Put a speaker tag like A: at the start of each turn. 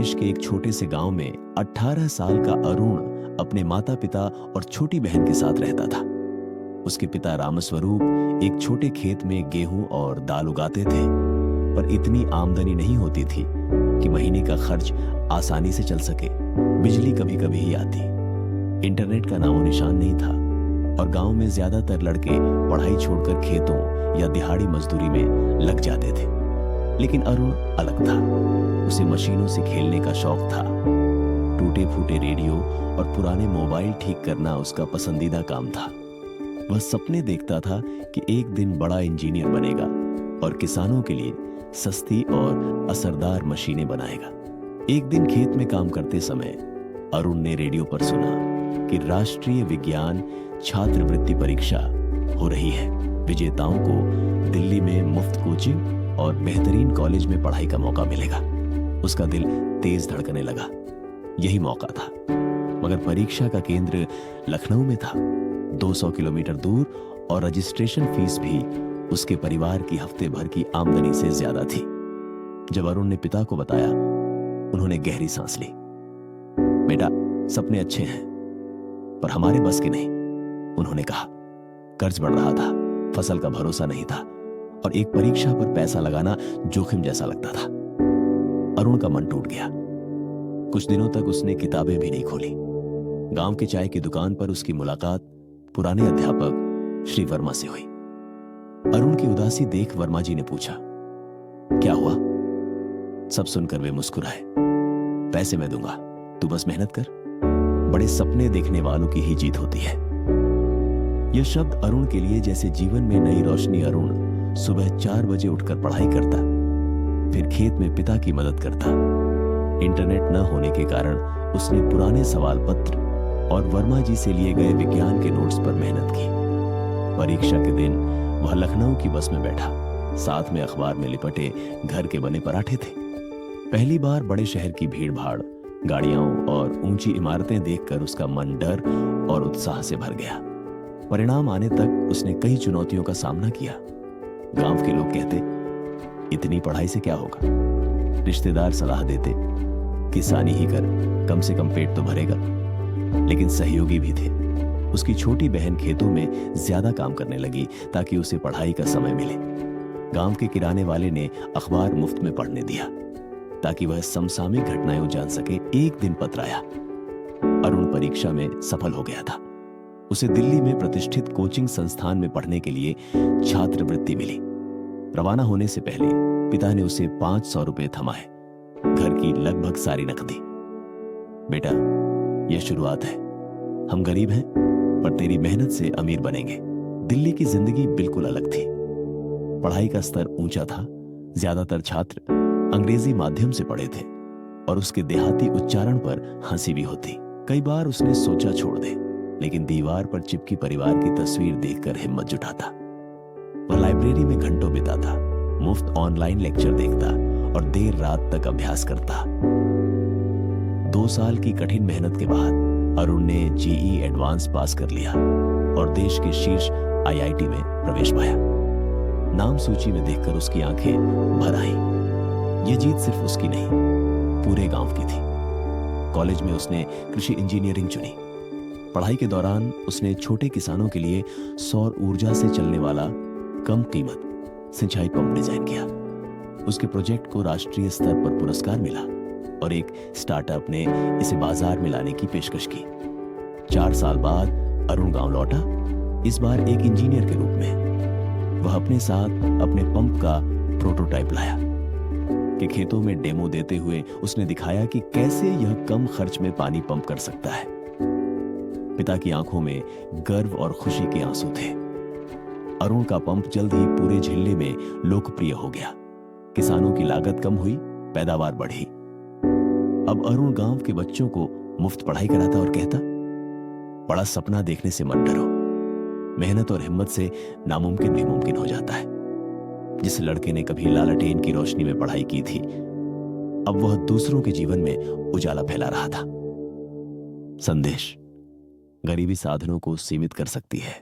A: प्रदेश के एक छोटे से गांव में 18 साल का अरुण अपने माता पिता और छोटी बहन के साथ रहता था। उसके पिता रामस्वरूप एक छोटे खेत में गेहूं और दाल उगाते थे, पर इतनी आमदनी नहीं होती थी कि महीने का खर्च आसानी से चल सके। बिजली कभी कभी ही आती, इंटरनेट का नामो निशान नहीं था और गांव में ज्यादातर लड़के पढ़ाई छोड़कर खेतों या दिहाड़ी मजदूरी में लग जाते थे। लेकिन अरुण अलग था। उसे मशीनों से खेलने का शौक था। टूटे फूटे रेडियो और पुराने मोबाइल ठीक करना उसका पसंदीदा काम था। वह सपने देखता था कि एक दिन बड़ा इंजीनियर बनेगा और किसानों के लिए सस्ती और असरदार मशीनें बनाएगा। एक दिन खेत में काम करते समय अरुण ने रेडियो पर सुना कि राष्ट्रीय विज्ञान छात्रवृत्ति परीक्षा हो रही है। विजेताओं को दिल्ली में मुफ्त कोचिंग और बेहतरीन कॉलेज में पढ़ाई का मौका मिलेगा। उसका दिल तेज धड़कने लगा। यही मौका था, मगर परीक्षा का केंद्र लखनऊ में था, 200 किलोमीटर दूर, और रजिस्ट्रेशन फीस भी उसके परिवार की हफ्ते भर की आमदनी से ज्यादा थी। जब अरुण ने पिता को बताया, उन्होंने गहरी सांस ली। बेटा, सपने अच्छे हैं पर हमारे बस के नहीं, उन्होंने कहा। कर्ज बढ़ रहा था, फसल का भरोसा नहीं था और एक परीक्षा पर पैसा लगाना जोखिम जैसा लगता था। अरुण का मन टूट गया। कुछ दिनों तक उसने किताबें भी नहीं खोली। गांव की चाय की दुकान पर उसकी मुलाकात पुराने अध्यापक श्री वर्मा से हुई। अरुण की उदासी देख वर्मा जी ने पूछा, क्या हुआ? सब सुनकर वे मुस्कुराए। पैसे मैं दूंगा, तू बस मेहनत कर। बड़े सपने देखने वालों की ही जीत होती है। यह शब्द अरुण के लिए जैसे जीवन में नई रोशनी। अरुण सुबह 4 बजे उठकर पढ़ाई करता, फिर खेत में पिता की मदद करता। इंटरनेट न होने के कारण उसने पुराने सवाल पत्र और वर्मा जी से लिए गए विज्ञान के नोट्स पर मेहनत की। परीक्षा के दिन वह लखनऊ की बस में बैठा। साथ में अखबार में लिपटे घर के बने पराठे थे। पहली बार बड़े शहर की भीड़ भाड़, गाड़ियां और ऊंची इमारतें देखकर उसका मन डर और उत्साह से भर गया। परिणाम आने तक उसने कई चुनौतियों का सामना किया। गांव के लोग कहते, इतनी पढ़ाई से क्या होगा? रिश्तेदार सलाह देते, किसानी ही कर, कम से कम पेट तो भरेगा। लेकिन सहयोगी भी थे। उसकी छोटी बहन खेतों में ज्यादा काम करने लगी ताकि उसे पढ़ाई का समय मिले। गांव के किराने वाले ने अखबार मुफ्त में पढ़ने दिया ताकि वह समसामयिक घटनाएं जान सके। एक दिन पत्र आया, अरुण परीक्षा में सफल हो गया था। उसे दिल्ली में प्रतिष्ठित कोचिंग संस्थान में पढ़ने के लिए छात्रवृत्ति मिली। रवाना होने से पहले पिता ने उसे 500 रुपए थमाए, घर की लगभग सारी नकदी। बेटा, यह शुरुआत है। हम गरीब हैं पर तेरी मेहनत से अमीर बनेंगे। दिल्ली की जिंदगी बिल्कुल अलग थी। पढ़ाई का स्तर ऊंचा था। ज्यादातर छात्र अंग्रेजी माध्यम से पढ़े थे और उसके देहाती उच्चारण पर हंसी भी होती। कई बार उसने सोचा छोड़ दे, लेकिन दीवार पर चिपकी परिवार की तस्वीर देखकर हिम्मत जुटाता। वह लाइब्रेरी में घंटों बिताता, मुफ्त ऑनलाइन लेक्चर देखता और देर रात तक अभ्यास करता। 2 साल की कठिन मेहनत के बाद अरुण ने जीई एडवांस पास कर लिया और देश के शीर्ष आईआईटी में प्रवेश पाया। नाम सूची में देखकर उसकी आंखें भर आईं। यह जीत सिर्फ उसकी नहीं, पूरे गांव की थी। कॉलेज में उसने कृषि इंजीनियरिंग चुनी। पढ़ाई के दौरान उसने छोटे किसानों के लिए सौर ऊर्जा से चलने वाला कम कीमत सिंचाई पंप डिजाइन किया। उसके प्रोजेक्ट को राष्ट्रीय स्तर पर पुरस्कार मिला और एक स्टार्टअप ने इसे बाजार में लाने की पेशकश की। 4 साल बाद अरुण गांव लौटा, इस बार एक इंजीनियर के रूप में। वह अपने साथ अपने पंप का प्रोटोटाइप लाया कि खेतों में डेमो देते हुए उसने दिखाया कि कैसे यह कम खर्च में पानी पंप कर सकता है। पिता की आंखों में गर्व और खुशी के आंसू थे। अरुण का पंप जल्द ही पूरे जिले में लोकप्रिय हो गया। किसानों की लागत कम हुई, पैदावार बढ़ी। अब अरुण गांव के बच्चों को मुफ्त पढ़ाई कराता और कहता, बड़ा सपना देखने से मत डरो। मेहनत और हिम्मत से नामुमकिन भी मुमकिन हो जाता है। जिस लड़के ने कभी लालटेन की रोशनी में पढ़ाई की थी, अब वह दूसरों के जीवन में उजाला फैला रहा था। संदेश: गरीबी साधनों को सीमित कर सकती है,